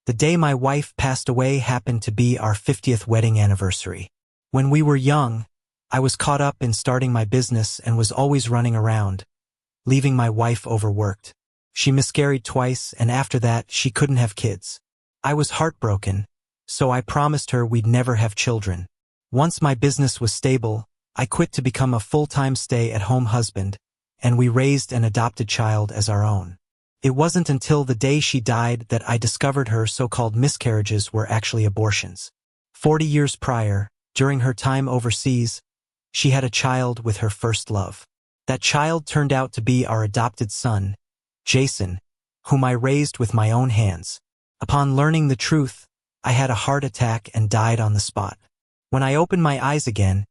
The day my wife passed away happened to be our 50th wedding anniversary. When we were young, I was caught up in starting my business and was always running around, leaving my wife overworked. She miscarried twice, and after that, she couldn't have kids. I was heartbroken, so I promised her we'd never have children. Once my business was stable, I quit to become a full-time stay-at-home husband, and we raised an adopted child as our own. It wasn't until the day she died that I discovered her so-called miscarriages were actually abortions. 40 years prior, during her time overseas, she had a child with her first love. That child turned out to be our adopted son, Jason, whom I raised with my own hands. Upon learning the truth, I had a heart attack and died on the spot. When I opened my eyes again,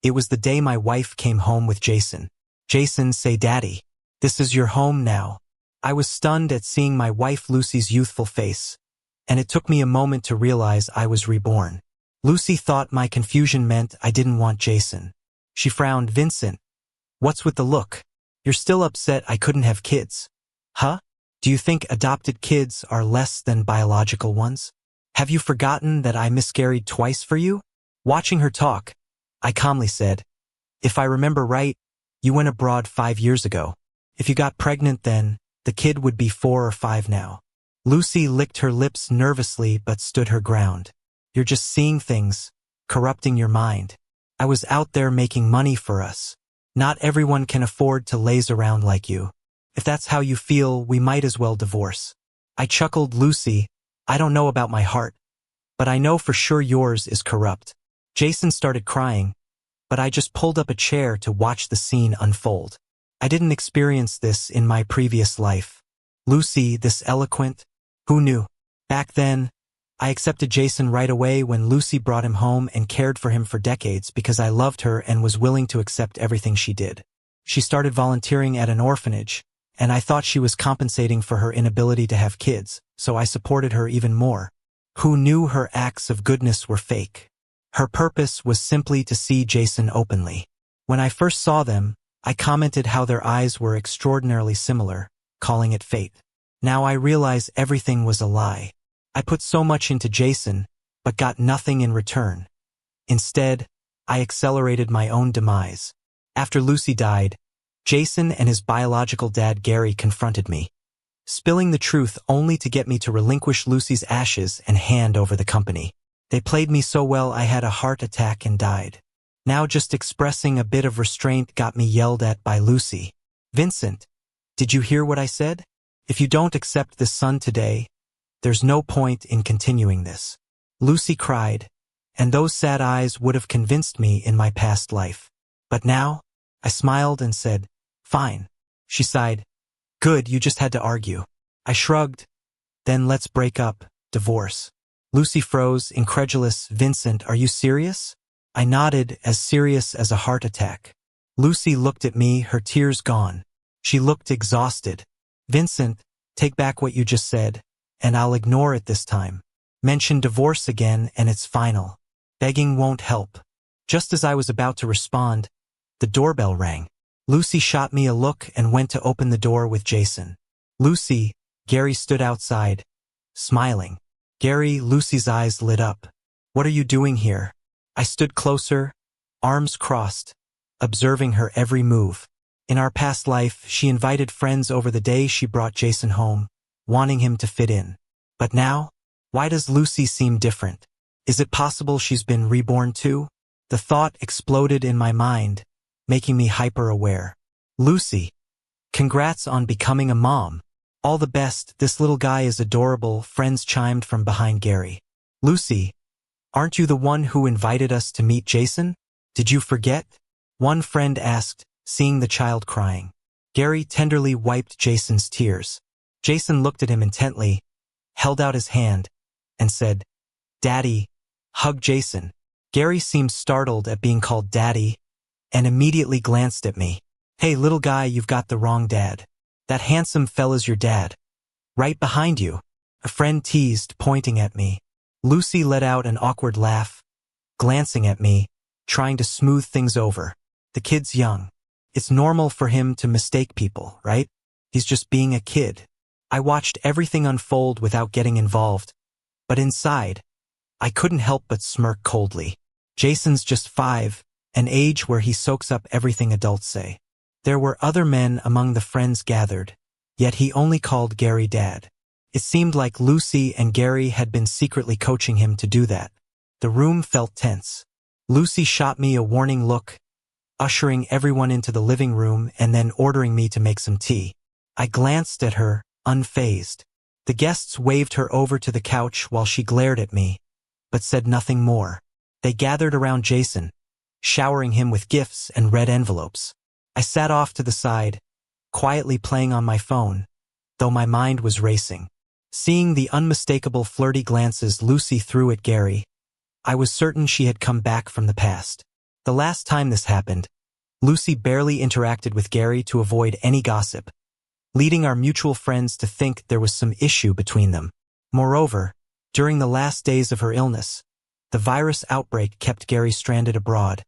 it was the day my wife came home with Jason. Jason, say, "Daddy, this is your home now." I was stunned at seeing my wife Lucy's youthful face, and it took me a moment to realize I was reborn. Lucy thought my confusion meant I didn't want Jason. She frowned. "Vincent, what's with the look? You're still upset I couldn't have kids. Huh? Do you think adopted kids are less than biological ones? Have you forgotten that I miscarried twice for you?" Watching her talk, I calmly said, "If I remember right, you went abroad 5 years ago. If you got pregnant then, the kid would be 4 or 5 now." Lucy licked her lips nervously but stood her ground. "You're just seeing things, corrupting your mind. I was out there making money for us. Not everyone can afford to laze around like you. If that's how you feel, we might as well divorce." I chuckled. "Lucy, I don't know about my heart, but I know for sure yours is corrupt." Jason started crying, but I just pulled up a chair to watch the scene unfold. I didn't experience this in my previous life. Lucy, this eloquent, who knew? Back then, I accepted Jason right away when Lucy brought him home and cared for him for decades because I loved her and was willing to accept everything she did. She started volunteering at an orphanage, and I thought she was compensating for her inability to have kids, so I supported her even more. Who knew her acts of goodness were fake? Her purpose was simply to see Jason openly. When I first saw them, I commented how their eyes were extraordinarily similar, calling it fate. Now I realize everything was a lie. I put so much into Jason, but got nothing in return. Instead, I accelerated my own demise. After Lucy died, Jason and his biological dad Gary confronted me, spilling the truth only to get me to relinquish Lucy's ashes and hand over the company. They played me so well I had a heart attack and died. Now just expressing a bit of restraint got me yelled at by Lucy. "Vincent, did you hear what I said? If you don't accept this son today, there's no point in continuing this." Lucy cried, and those sad eyes would have convinced me in my past life. But now, I smiled and said, "Fine." She sighed, "Good, you just had to argue." I shrugged, "Then let's break up, divorce." Lucy froze, incredulous. "Vincent, are you serious?" I nodded, as serious as a heart attack. Lucy looked at me, her tears gone. She looked exhausted. "Vincent, take back what you just said, and I'll ignore it this time. Mention divorce again and it's final. Begging won't help." Just as I was about to respond, the doorbell rang. Lucy shot me a look and went to open the door with Jason. "Lucy," Gary stood outside, smiling. "Gary," Lucy's eyes lit up. "What are you doing here?" I stood closer, arms crossed, observing her every move. In our past life, she invited friends over the day she brought Jason home, wanting him to fit in. But now, why does Lucy seem different? Is it possible she's been reborn too? The thought exploded in my mind, making me hyper-aware. "Lucy, congrats on becoming a mom. All the best, this little guy is adorable," friends chimed from behind Gary. "Lucy, aren't you the one who invited us to meet Jason? Did you forget?" one friend asked, seeing the child crying. Gary tenderly wiped Jason's tears. Jason looked at him intently, held out his hand, and said, "Daddy," hugged Jason. Gary seemed startled at being called Daddy, and immediately glanced at me. "Hey, little guy, you've got the wrong dad. That handsome fella's your dad. Right behind you," a friend teased, pointing at me. Lucy let out an awkward laugh, glancing at me, trying to smooth things over. "The kid's young. It's normal for him to mistake people, right? He's just being a kid." I watched everything unfold without getting involved, But inside, I couldn't help but smirk coldly. Jason's just 5, an age where he soaks up everything adults say. There were other men among the friends gathered, yet he only called Gary Dad. It seemed like Lucy and Gary had been secretly coaching him to do that. The room felt tense. Lucy shot me a warning look, ushering everyone into the living room and then ordering me to make some tea. I glanced at her, unfazed. The guests waved her over to the couch while she glared at me, but said nothing more. They gathered around Jason, showering him with gifts and red envelopes. I sat off to the side, quietly playing on my phone, though my mind was racing. Seeing the unmistakable flirty glances Lucy threw at Gary, I was certain she had come back from the past. The last time this happened, Lucy barely interacted with Gary to avoid any gossip, leading our mutual friends to think there was some issue between them. Moreover, during the last days of her illness, the virus outbreak kept Gary stranded abroad,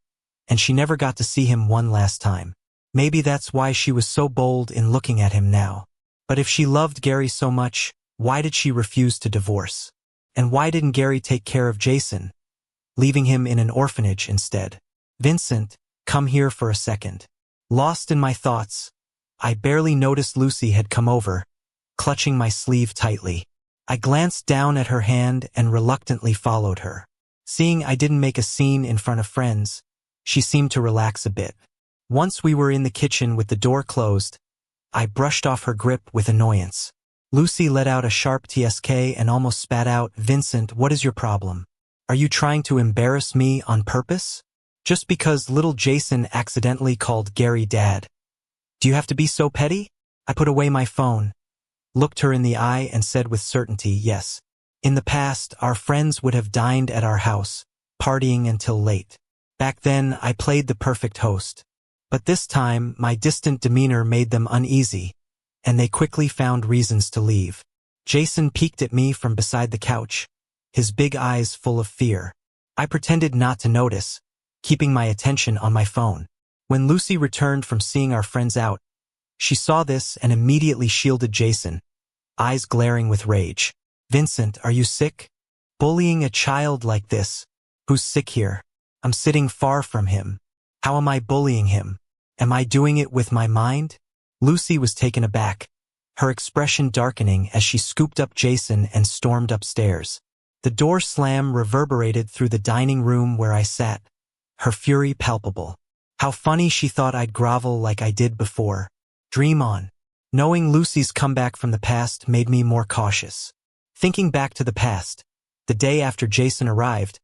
and she never got to see him one last time. Maybe that's why she was so bold in looking at him now. But if she loved Gary so much, why did she refuse to divorce? And why didn't Gary take care of Jason, leaving him in an orphanage instead? Vincent, come here for a second. Lost in my thoughts, I barely noticed Lucy had come over, clutching my sleeve tightly. I glanced down at her hand and reluctantly followed her. Seeing I didn't make a scene in front of friends, she seemed to relax a bit. Once we were in the kitchen with the door closed, I brushed off her grip with annoyance. Lucy let out a sharp tsk and almost spat out, "Vincent, what is your problem? Are you trying to embarrass me on purpose? Just because little Jason accidentally called Gary Dad? Do you have to be so petty?" I put away my phone, looked her in the eye and said with certainty, "Yes. In the past, our friends would have dined at our house, partying until late. Back then, I played the perfect host. But this time, my distant demeanor made them uneasy, and they quickly found reasons to leave." Jason peeked at me from beside the couch, his big eyes full of fear. I pretended not to notice, keeping my attention on my phone. When Lucy returned from seeing our friends out, she saw this and immediately shielded Jason, eyes glaring with rage. "Vincent, are you sick? Bullying a child like this? Who's sick here? I'm sitting far from him. How am I bullying him? Am I doing it with my mind?" Lucy was taken aback, her expression darkening as she scooped up Jason and stormed upstairs. The door slam reverberated through the dining room where I sat, her fury palpable. How funny she thought I'd grovel like I did before. Dream on. Knowing Lucy's comeback from the past made me more cautious. Thinking back to the past, the day after Jason arrived,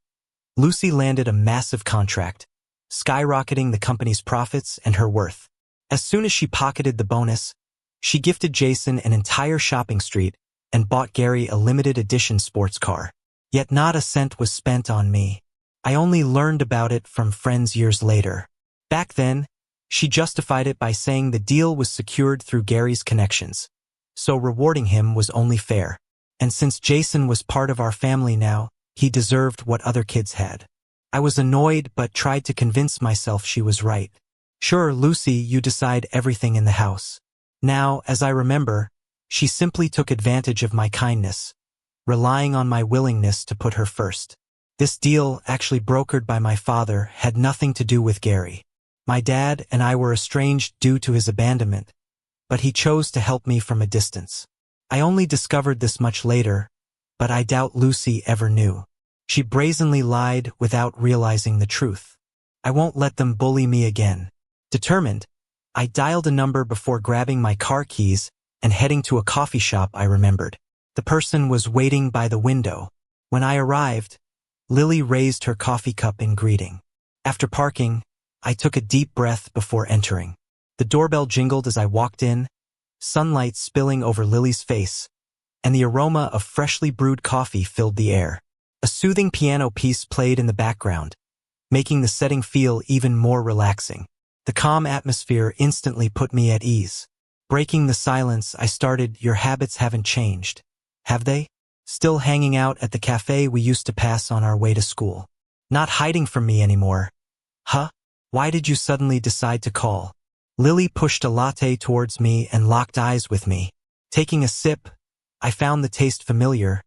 Lucy landed a massive contract, skyrocketing the company's profits and her worth. As soon as she pocketed the bonus, she gifted Jason an entire shopping street and bought Gary a limited edition sports car. Yet not a cent was spent on me. I only learned about it from friends years later. Back then, she justified it by saying the deal was secured through Gary's connections, so rewarding him was only fair. And since Jason was part of our family now, he deserved what other kids had. I was annoyed but tried to convince myself she was right. "Sure, Lucy, you decide everything in the house." Now, as I remember, she simply took advantage of my kindness, relying on my willingness to put her first. This deal, actually brokered by my father, had nothing to do with Gary. My dad and I were estranged due to his abandonment, but he chose to help me from a distance. I only discovered this much later, but I doubt Lucy ever knew. She brazenly lied without realizing the truth. I won't let them bully me again. Determined, I dialed a number before grabbing my car keys and heading to a coffee shop I remembered. The person was waiting by the window. When I arrived, Lily raised her coffee cup in greeting. After parking, I took a deep breath before entering. The doorbell jingled as I walked in, sunlight spilling over Lily's face, and the aroma of freshly brewed coffee filled the air. A soothing piano piece played in the background, making the setting feel even more relaxing. The calm atmosphere instantly put me at ease. Breaking the silence, I started, "Your habits haven't changed, have they? Still hanging out at the cafe we used to pass on our way to school? Not hiding from me anymore? Huh? Why did you suddenly decide to call?" Lily pushed a latte towards me and locked eyes with me. Taking a sip, I found the taste familiar,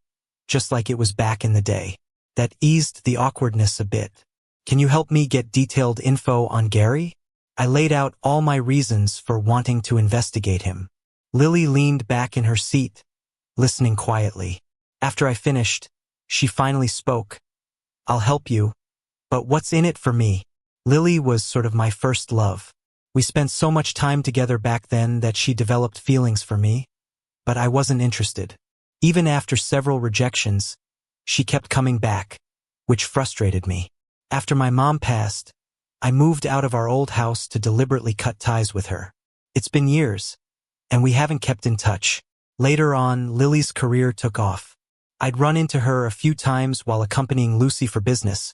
just like it was back in the day. That eased the awkwardness a bit. Can you help me get detailed info on Gary? I laid out all my reasons for wanting to investigate him. Lily leaned back in her seat, listening quietly. After I finished, she finally spoke. I'll help you, but what's in it for me? Lily was sort of my first love. We spent so much time together back then that she developed feelings for me, but I wasn't interested. Even after several rejections, she kept coming back, which frustrated me. After my mom passed, I moved out of our old house to deliberately cut ties with her. It's been years, and we haven't kept in touch. Later on, Lily's career took off. I'd run into her a few times while accompanying Lucy for business,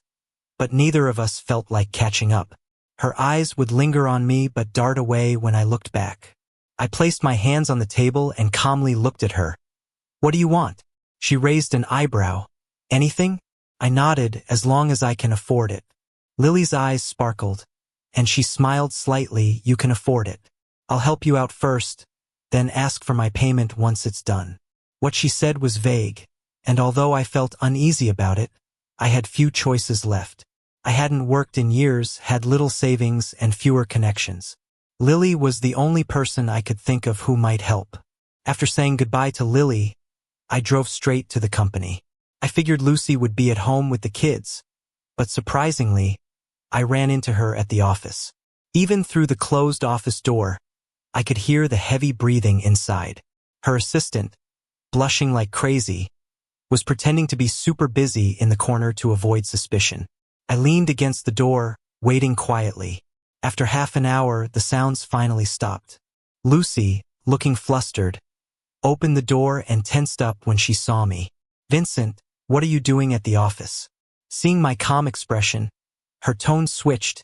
but neither of us felt like catching up. Her eyes would linger on me but dart away when I looked back. I placed my hands on the table and calmly looked at her. What do you want? She raised an eyebrow. Anything? I nodded, as long as I can afford it. Lily's eyes sparkled, and she smiled slightly. You can afford it. I'll help you out first, then ask for my payment once it's done. What she said was vague, and although I felt uneasy about it, I had few choices left. I hadn't worked in years, had little savings, and fewer connections. Lily was the only person I could think of who might help. After saying goodbye to Lily, I drove straight to the company. I figured Lucy would be at home with the kids, but surprisingly, I ran into her at the office. Even through the closed office door, I could hear the heavy breathing inside. Her assistant, blushing like crazy, was pretending to be super busy in the corner to avoid suspicion. I leaned against the door, waiting quietly. After half an hour, the sounds finally stopped. Lucy, looking flustered, opened the door and tensed up when she saw me. Vincent, what are you doing at the office? Seeing my calm expression, her tone switched.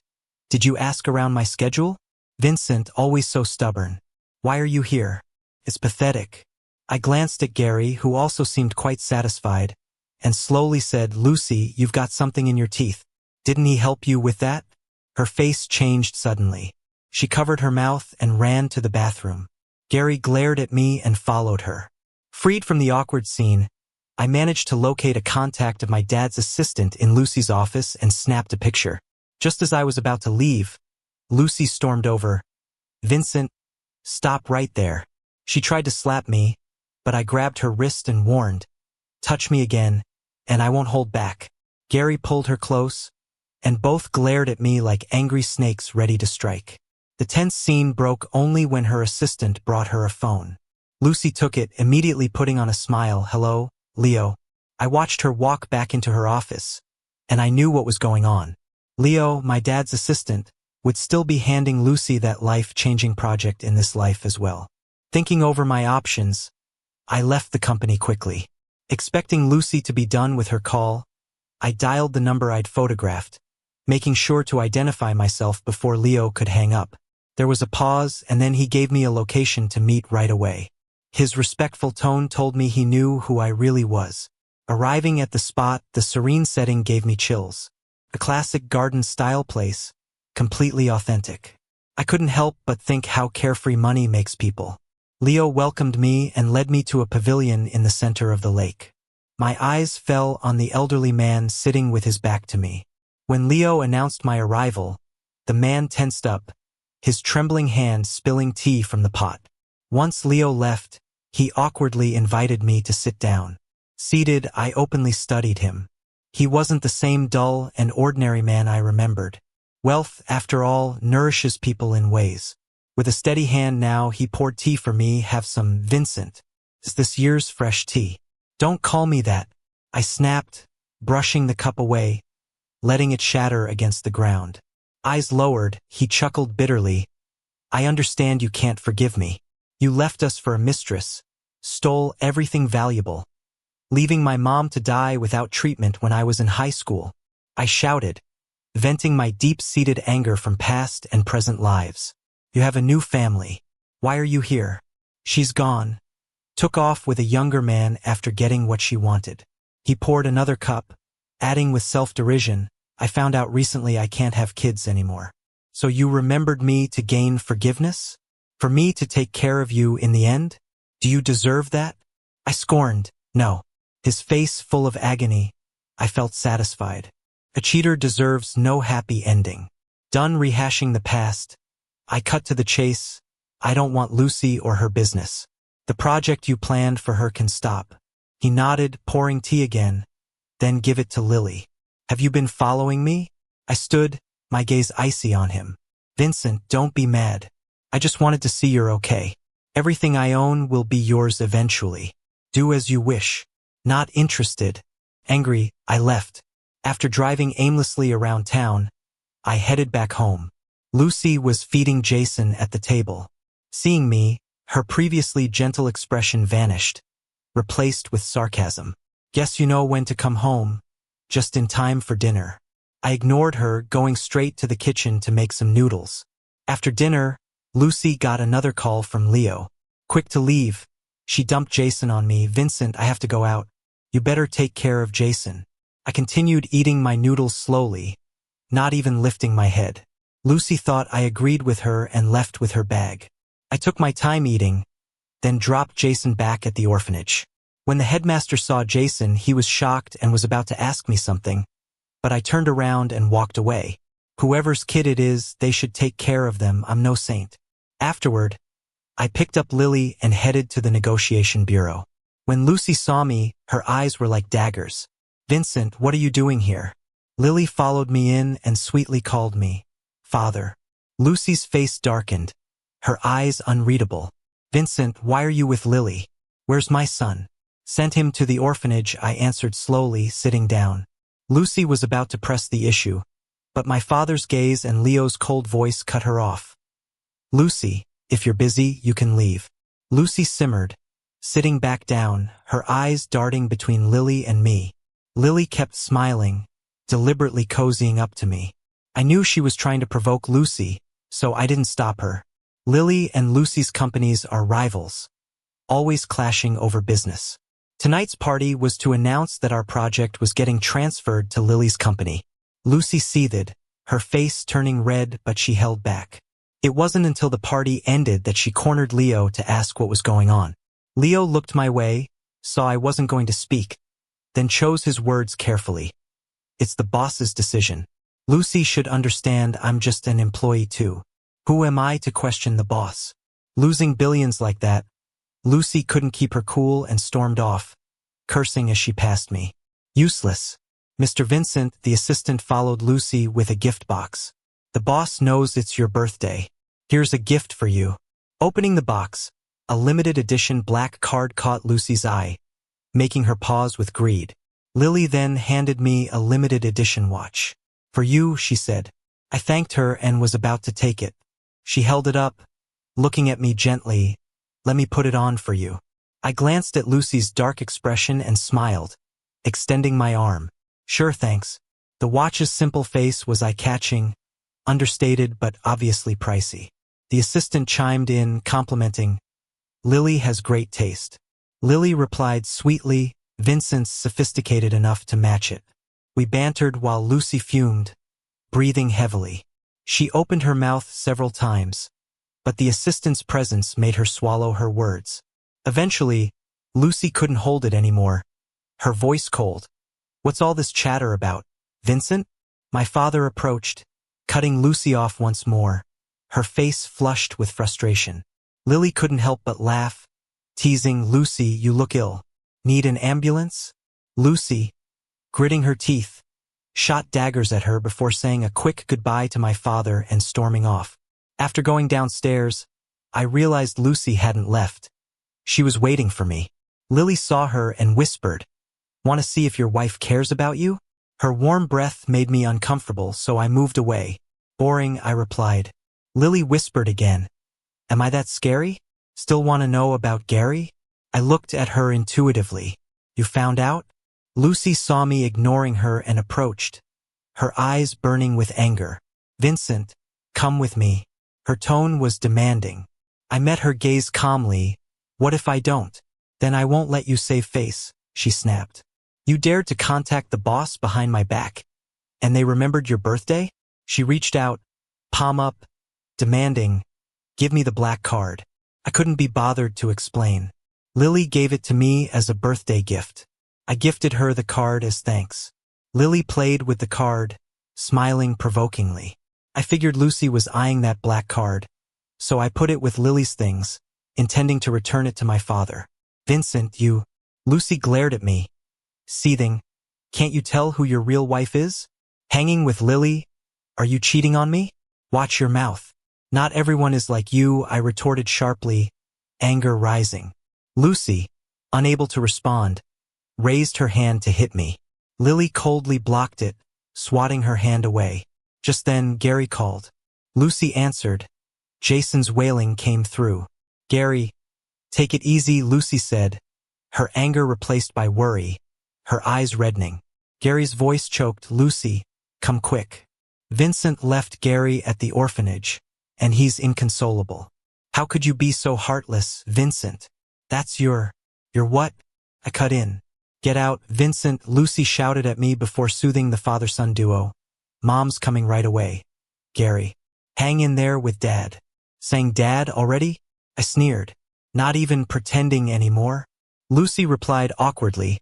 Did you ask around my schedule? Vincent, always so stubborn. Why are you here? It's pathetic. I glanced at Gary, who also seemed quite satisfied, and slowly said, Lucy, you've got something in your teeth. Didn't he help you with that? Her face changed suddenly. She covered her mouth and ran to the bathroom. Gary glared at me and followed her. Freed from the awkward scene, I managed to locate a contact of my dad's assistant in Lucy's office and snapped a picture. Just as I was about to leave, Lucy stormed over. Vincent, stop right there. She tried to slap me, but I grabbed her wrist and warned, touch me again, and I won't hold back. Gary pulled her close, and both glared at me like angry snakes ready to strike. The tense scene broke only when her assistant brought her a phone. Lucy took it, immediately putting on a smile. Hello, Leo. I watched her walk back into her office, and I knew what was going on. Leo, my dad's assistant, would still be handing Lucy that life-changing project in this life as well. Thinking over my options, I left the company quickly. Expecting Lucy to be done with her call, I dialed the number I'd photographed, making sure to identify myself before Leo could hang up. There was a pause, and then he gave me a location to meet right away. His respectful tone told me he knew who I really was. Arriving at the spot, the serene setting gave me chills. A classic garden-style place, completely authentic. I couldn't help but think how carefree money makes people. Leo welcomed me and led me to a pavilion in the center of the lake. My eyes fell on the elderly man sitting with his back to me. When Leo announced my arrival, the man tensed up, his trembling hand spilling tea from the pot. Once Leo left, he awkwardly invited me to sit down. Seated, I openly studied him. He wasn't the same dull and ordinary man I remembered. Wealth, after all, nourishes people in ways. With a steady hand now, he poured tea for me. Have some, Vincent. Is this year's fresh tea? Don't call me that, I snapped, brushing the cup away, letting it shatter against the ground. Eyes lowered, he chuckled bitterly. I understand you can't forgive me. You left us for a mistress, stole everything valuable, leaving my mom to die without treatment when I was in high school. I shouted, venting my deep-seated anger from past and present lives. You have a new family. Why are you here? She's gone. Took off with a younger man after getting what she wanted. He poured another cup, adding with self-derision, I found out recently I can't have kids anymore. So you remembered me to gain forgiveness? For me to take care of you in the end? Do you deserve that? I scorned, no. His face full of agony. I felt satisfied. A cheater deserves no happy ending. Done rehashing the past, I cut to the chase. I don't want Lucy or her business. The project you planned for her can stop. He nodded, pouring tea again. Then give it to Lily. Have you been following me? I stood, my gaze icy on him. Vincent, don't be mad. I just wanted to see you're okay. Everything I own will be yours eventually. Do as you wish. Not interested. Angry, I left. After driving aimlessly around town, I headed back home. Lucy was feeding Jason at the table. Seeing me, her previously gentle expression vanished, replaced with sarcasm. Guess you know when to come home, just in time for dinner. I ignored her, going straight to the kitchen to make some noodles. After dinner, Lucy got another call from Leo. Quick to leave. She dumped Jason on me. Vincent, I have to go out. You better take care of Jason. I continued eating my noodles slowly, not even lifting my head. Lucy thought I agreed with her and left with her bag. I took my time eating, then dropped Jason back at the orphanage. When the headmaster saw Jason, he was shocked and was about to ask me something, but I turned around and walked away. Whoever's kid it is, they should take care of them. I'm no saint. Afterward, I picked up Lily and headed to the negotiation bureau. When Lucy saw me, her eyes were like daggers. Vincent, what are you doing here? Lily followed me in and sweetly called me Father. Lucy's face darkened, her eyes unreadable. Vincent, why are you with Lily? Where's my son? Sent him to the orphanage, I answered slowly, sitting down. Lucy was about to press the issue, but my father's gaze and Leo's cold voice cut her off. Lucy, if you're busy, you can leave. Lucy simmered, sitting back down, her eyes darting between Lily and me. Lily kept smiling, deliberately cozying up to me. I knew she was trying to provoke Lucy, so I didn't stop her. Lily and Lucy's companies are rivals, always clashing over business. Tonight's party was to announce that our project was getting transferred to Lily's company. Lucy seethed, her face turning red, but she held back. It wasn't until the party ended that she cornered Leo to ask what was going on. Leo looked my way, saw I wasn't going to speak, then chose his words carefully. It's the boss's decision. Lucy should understand I'm just an employee too. Who am I to question the boss? Losing billions like that, Lucy couldn't keep her cool and stormed off, cursing as she passed me. Useless. Mr. Vincent, the assistant, followed Lucy with a gift box. The boss knows it's your birthday. Here's a gift for you. Opening the box, a limited edition black card caught Lucy's eye, making her pause with greed. Lily then handed me a limited edition watch. For you, she said. I thanked her and was about to take it. She held it up, looking at me gently. Let me put it on for you. I glanced at Lucy's dark expression and smiled, extending my arm. Sure, thanks. The watch's simple face was eye-catching, understated but obviously pricey. The assistant chimed in, complimenting, Lily has great taste. Lily replied sweetly, Vincent's sophisticated enough to match it. We bantered while Lucy fumed, breathing heavily. She opened her mouth several times, but the assistant's presence made her swallow her words. Eventually, Lucy couldn't hold it anymore, her voice cold. What's all this chatter about, Vincent? My father approached, cutting Lucy off once more, her face flushed with frustration. Lily couldn't help but laugh, teasing, Lucy, you look ill. Need an ambulance? Lucy, gritting her teeth, shot daggers at her before saying a quick goodbye to my father and storming off. After going downstairs, I realized Lucy hadn't left. She was waiting for me. Lily saw her and whispered, Want to see if your wife cares about you? Her warm breath made me uncomfortable, so I moved away. Boring, I replied. Lily whispered again. Am I that scary? Still want to know about Gary? I looked at her intuitively. You found out? Lucy saw me ignoring her and approached, her eyes burning with anger. Vincent, come with me. Her tone was demanding. I met her gaze calmly. What if I don't? Then I won't let you save face, she snapped. You dared to contact the boss behind my back, and they remembered your birthday? She reached out, palm up, demanding, give me the black card. I couldn't be bothered to explain. Lily gave it to me as a birthday gift. I gifted her the card as thanks. Lily played with the card, smiling provokingly. I figured Lucy was eyeing that black card, so I put it with Lily's things, intending to return it to my father. Vincent, you... Lucy glared at me, seething. Can't you tell who your real wife is? Hanging with Lily? Are you cheating on me? Watch your mouth. Not everyone is like you, I retorted sharply, anger rising. Lucy, unable to respond, raised her hand to hit me. Lily coldly blocked it, swatting her hand away. Just then, Gary called. Lucy answered. Jason's wailing came through. Gary, take it easy, Lucy said, her anger replaced by worry, her eyes reddening. Gary's voice choked. Lucy, come quick. Vincent left Gary at the orphanage, and he's inconsolable. How could you be so heartless, Vincent? That's your what? I cut in. Get out, Vincent, Lucy shouted at me before soothing the father-son duo. Mom's coming right away. Gary, hang in there with Dad. Saying Dad already? I sneered. Not even pretending anymore? Lucy replied awkwardly,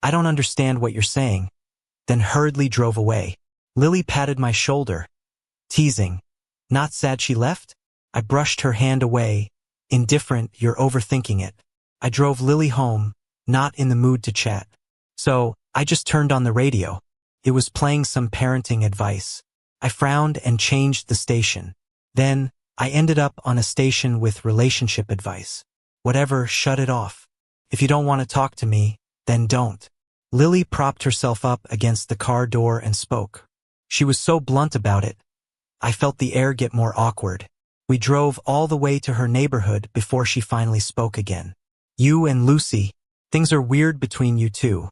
I don't understand what you're saying, then hurriedly drove away. Lily patted my shoulder, teasing. Not sad she left? I brushed her hand away, indifferent, you're overthinking it. I drove Lily home, not in the mood to chat. So, I just turned on the radio. It was playing some parenting advice. I frowned and changed the station. Then, I ended up on a station with relationship advice. Whatever, shut it off. If you don't want to talk to me, then don't. Lily propped herself up against the car door and spoke. She was so blunt about it. I felt the air get more awkward. We drove all the way to her neighborhood before she finally spoke again. You and Lucy, things are weird between you two.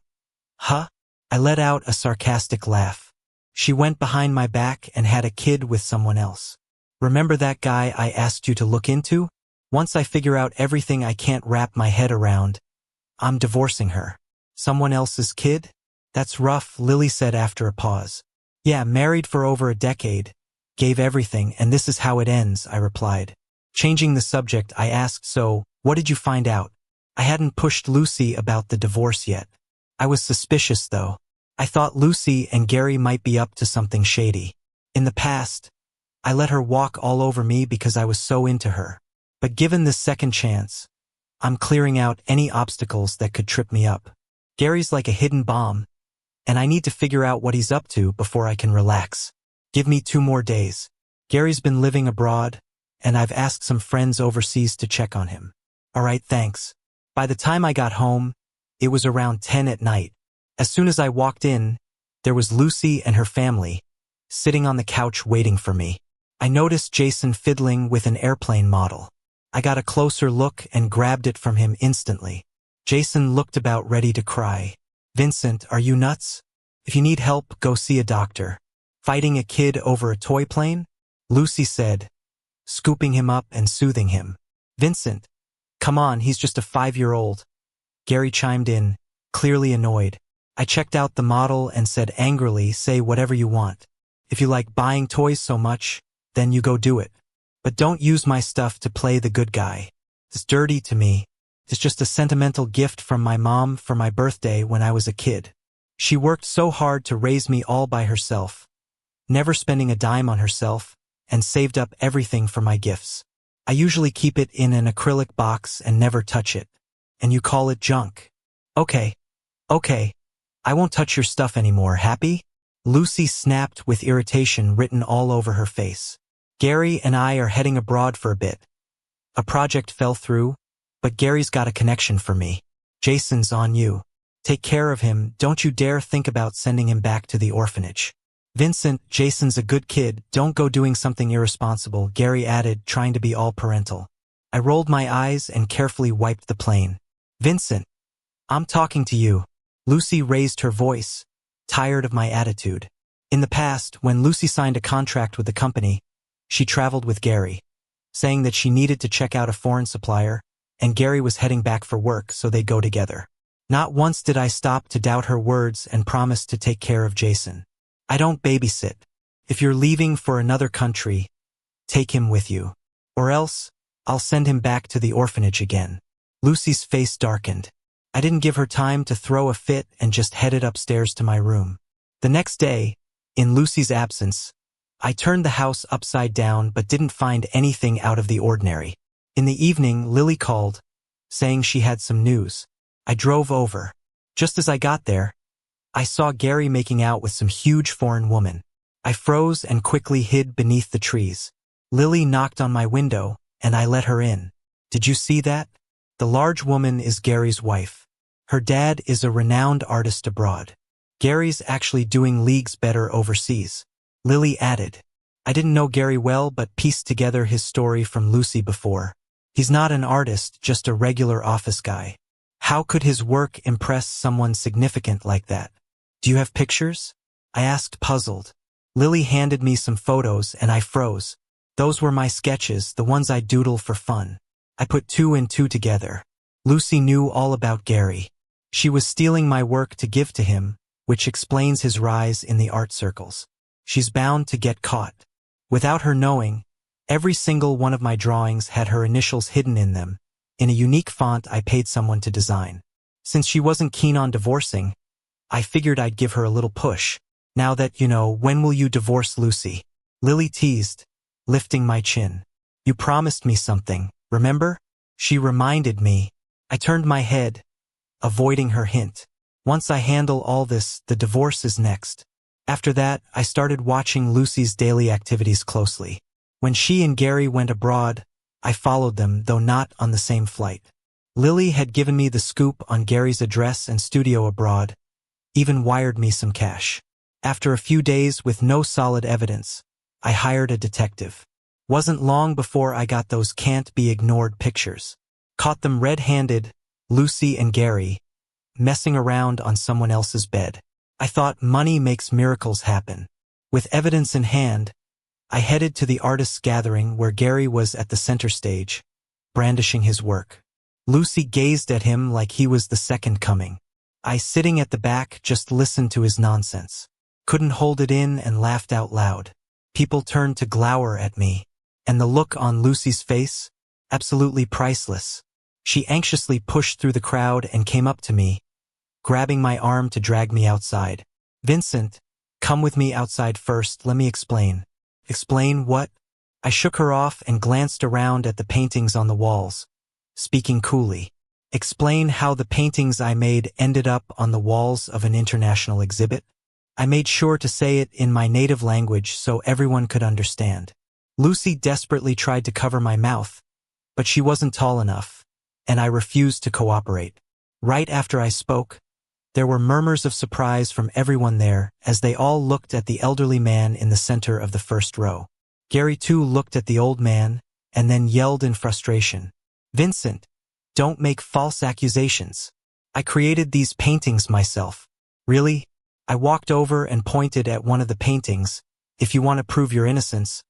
Huh? I let out a sarcastic laugh. She went behind my back and had a kid with someone else. Remember that guy I asked you to look into? Once I figure out everything I can't wrap my head around, I'm divorcing her. Someone else's kid? That's rough, Lily said after a pause. Yeah, married for over a decade, gave everything, and this is how it ends, I replied. Changing the subject, I asked, so, what did you find out? I hadn't pushed Lucy about the divorce yet. I was suspicious, though. I thought Lucy and Gary might be up to something shady. In the past, I let her walk all over me because I was so into her. But given this second chance, I'm clearing out any obstacles that could trip me up. Gary's like a hidden bomb, and I need to figure out what he's up to before I can relax. Give me 2 more days. Gary's been living abroad, and I've asked some friends overseas to check on him. All right, thanks. By the time I got home, it was around 10 at night. As soon as I walked in, there was Lucy and her family, sitting on the couch waiting for me. I noticed Jason fiddling with an airplane model. I got a closer look and grabbed it from him instantly. Jason looked about ready to cry. Vincent, are you nuts? If you need help, go see a doctor. Fighting a kid over a toy plane? Lucy said, scooping him up and soothing him. Vincent, come on, he's just a 5-year-old. Gary chimed in, clearly annoyed. I checked out the model and said angrily, say whatever you want. If you like buying toys so much, then you go do it. But don't use my stuff to play the good guy. It's dirty to me. It's just a sentimental gift from my mom for my birthday when I was a kid. She worked so hard to raise me all by herself, never spending a dime on herself, and saved up everything for my gifts. I usually keep it in an acrylic box and never touch it. And you call it junk. Okay. I won't touch your stuff anymore, happy? Lucy snapped with irritation written all over her face. Gary and I are heading abroad for a bit. A project fell through, but Gary's got a connection for me. Jason's on you. Take care of him, don't you dare think about sending him back to the orphanage. Vincent, Jason's a good kid, don't go doing something irresponsible, Gary added, trying to be all parental. I rolled my eyes and carefully wiped the plane. Vincent, I'm talking to you. Lucy raised her voice, tired of my attitude. In the past, when Lucy signed a contract with the company, she traveled with Gary, saying that she needed to check out a foreign supplier, and Gary was heading back for work, so they'd go together. Not once did I stop to doubt her words and promise to take care of Jason. I don't babysit. If you're leaving for another country, take him with you. Or else, I'll send him back to the orphanage again. Lucy's face darkened. I didn't give her time to throw a fit and just headed upstairs to my room. The next day, in Lucy's absence, I turned the house upside down but didn't find anything out of the ordinary. In the evening, Lily called, saying she had some news. I drove over. Just as I got there, I saw Gary making out with some huge foreign woman. I froze and quickly hid beneath the trees. Lily knocked on my window, and I let her in. Did you see that? The large woman is Gary's wife. Her dad is a renowned artist abroad. Gary's actually doing leagues better overseas. Lily added. I didn't know Gary well but pieced together his story from Lucy before. He's not an artist, just a regular office guy. How could his work impress someone significant like that? Do you have pictures? I asked, puzzled. Lily handed me some photos and I froze. Those were my sketches, the ones I doodle for fun. I put 2 and 2 together. Lucy knew all about Gary. She was stealing my work to give to him, which explains his rise in the art circles. She's bound to get caught. Without her knowing, every single one of my drawings had her initials hidden in them, in a unique font I paid someone to design. Since she wasn't keen on divorcing, I figured I'd give her a little push. Now that you know, when will you divorce Lucy? Lily teased, lifting my chin. You promised me something, remember? She reminded me. I turned my head, avoiding her hint. Once I handle all this, the divorce is next. After that, I started watching Lucy's daily activities closely. When she and Gary went abroad, I followed them, though not on the same flight. Lily had given me the scoop on Gary's address and studio abroad, even wired me some cash. After a few days with no solid evidence, I hired a detective. Wasn't long before I got those can't-be-ignored pictures. Caught them red-handed, Lucy and Gary, messing around on someone else's bed. I thought money makes miracles happen. With evidence in hand, I headed to the artists' gathering where Gary was at the center stage, brandishing his work. Lucy gazed at him like he was the second coming. I, sitting at the back, just listened to his nonsense. Couldn't hold it in and laughed out loud. People turned to glower at me, and the look on Lucy's face, absolutely priceless. She anxiously pushed through the crowd and came up to me, grabbing my arm to drag me outside. Vincent, come with me outside first, let me explain. Explain what? I shook her off and glanced around at the paintings on the walls, speaking coolly. Explain how the paintings I made ended up on the walls of an international exhibit? I made sure to say it in my native language so everyone could understand. Lucy desperately tried to cover my mouth, but she wasn't tall enough, and I refused to cooperate. Right after I spoke, there were murmurs of surprise from everyone there as they all looked at the elderly man in the center of the first row. Gary too looked at the old man and then yelled in frustration, Vincent, don't make false accusations. I created these paintings myself. Really? I walked over and pointed at one of the paintings. If you want to prove your innocence,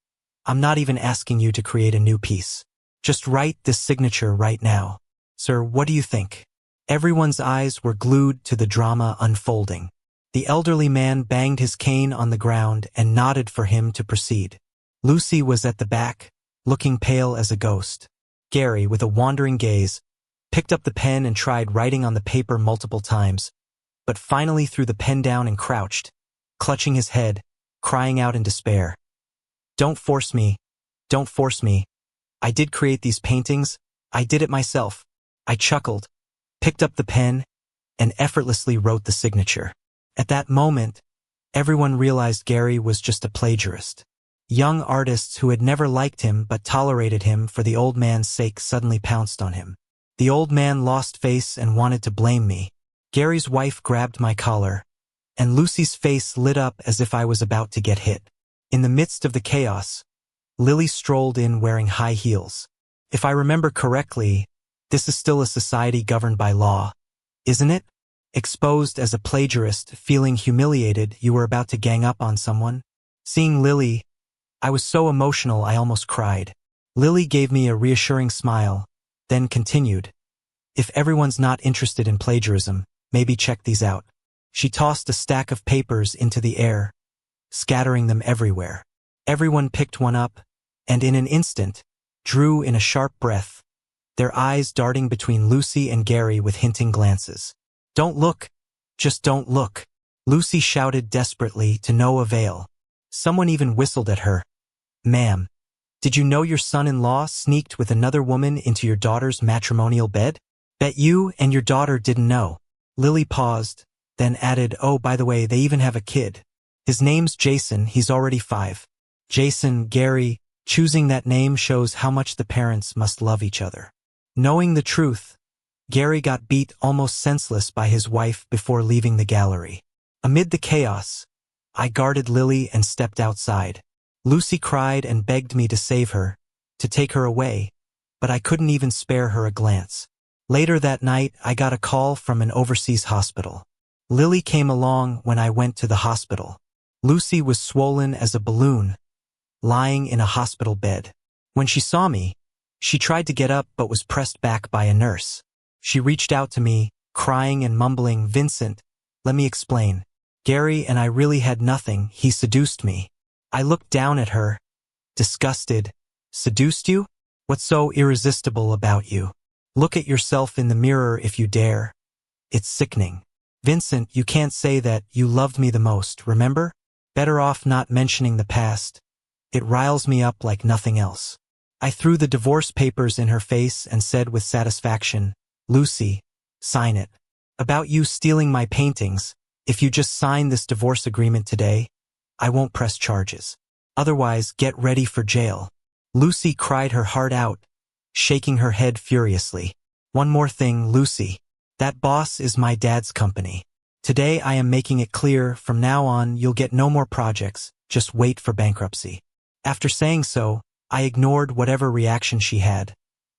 I'm not even asking you to create a new piece. Just write this signature right now. Sir, what do you think? Everyone's eyes were glued to the drama unfolding. The elderly man banged his cane on the ground and nodded for him to proceed. Lucy was at the back, looking pale as a ghost. Gary, with a wandering gaze, picked up the pen and tried writing on the paper multiple times, but finally threw the pen down and crouched, clutching his head, crying out in despair. Don't force me. Don't force me. I did create these paintings. I did it myself. I chuckled, picked up the pen, and effortlessly wrote the signature. At that moment, everyone realized Gary was just a plagiarist. Young artists who had never liked him but tolerated him for the old man's sake suddenly pounced on him. The old man lost face and wanted to blame me. Gary's wife grabbed my collar, and Lucy's face lit up as if I was about to get hit. In the midst of the chaos, Lily strolled in wearing high heels. If I remember correctly, this is still a society governed by law, isn't it? Exposed as a plagiarist, feeling humiliated you were about to gang up on someone. Seeing Lily, I was so emotional I almost cried. Lily gave me a reassuring smile, then continued, if everyone's not interested in plagiarism, maybe check these out. She tossed a stack of papers into the air, scattering them everywhere. Everyone picked one up, and in an instant, drew in a sharp breath, their eyes darting between Lucy and Gary with hinting glances. "Don't look! Just don't look!" Lucy shouted desperately, to no avail. Someone even whistled at her. "Ma'am, did you know your son-in-law sneaked with another woman into your daughter's matrimonial bed? Bet you and your daughter didn't know." Lily paused, then added, "Oh, by the way, they even have a kid. His name's Jason, he's already 5. Jason, Gary, choosing that name shows how much the parents must love each other." Knowing the truth, Gary got beat almost senseless by his wife before leaving the gallery. Amid the chaos, I guarded Lily and stepped outside. Lucy cried and begged me to save her, to take her away, but I couldn't even spare her a glance. Later that night, I got a call from an overseas hospital. Lily came along when I went to the hospital. Lucy was swollen as a balloon, lying in a hospital bed. When she saw me, she tried to get up but was pressed back by a nurse. She reached out to me, crying and mumbling, "Vincent, let me explain. Gary and I really had nothing, he seduced me." I looked down at her, disgusted. "Seduced you? What's so irresistible about you? Look at yourself in the mirror if you dare. It's sickening. Vincent, you can't say that you loved me the most, remember? Better off not mentioning the past. It riles me up like nothing else." I threw the divorce papers in her face and said with satisfaction, "Lucy, sign it. About you stealing my paintings, if you just sign this divorce agreement today, I won't press charges. Otherwise, get ready for jail." Lucy cried her heart out, shaking her head furiously. "One more thing, Lucy. That boss is my dad's company. Today I am making it clear, from now on you'll get no more projects, just wait for bankruptcy." After saying so, I ignored whatever reaction she had,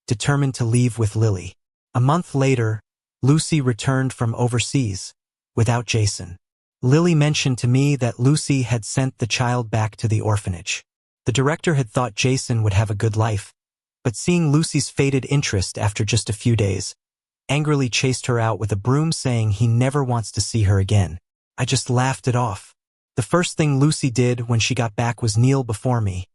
determined to leave with Lily. A month later, Lucy returned from overseas, without Jason. Lily mentioned to me that Lucy had sent the child back to the orphanage. The director had thought Jason would have a good life, but seeing Lucy's faded interest after just a few days, angrily chased her out with a broom, saying he never wants to see her again. I just laughed it off. The first thing Lucy did when she got back was kneel before me,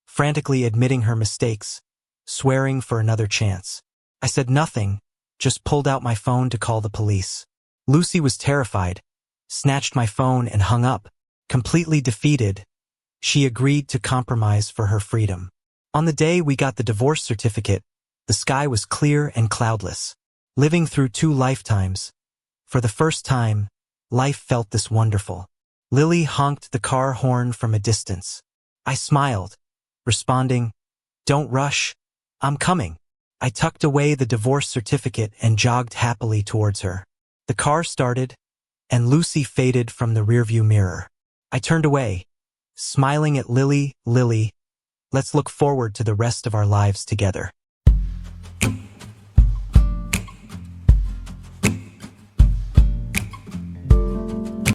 frantically admitting her mistakes, swearing for another chance. I said nothing, just pulled out my phone to call the police. Lucy was terrified, snatched my phone and hung up. Completely defeated, she agreed to compromise for her freedom. On the day we got the divorce certificate, the sky was clear and cloudless. Living through 2 lifetimes, for the first time, life felt this wonderful. Lily honked the car horn from a distance. I smiled, responding, "Don't rush, I'm coming." I tucked away the divorce certificate and jogged happily towards her. The car started, and Lucy faded from the rearview mirror. I turned away, smiling at Lily, "Lily, let's look forward to the rest of our lives together."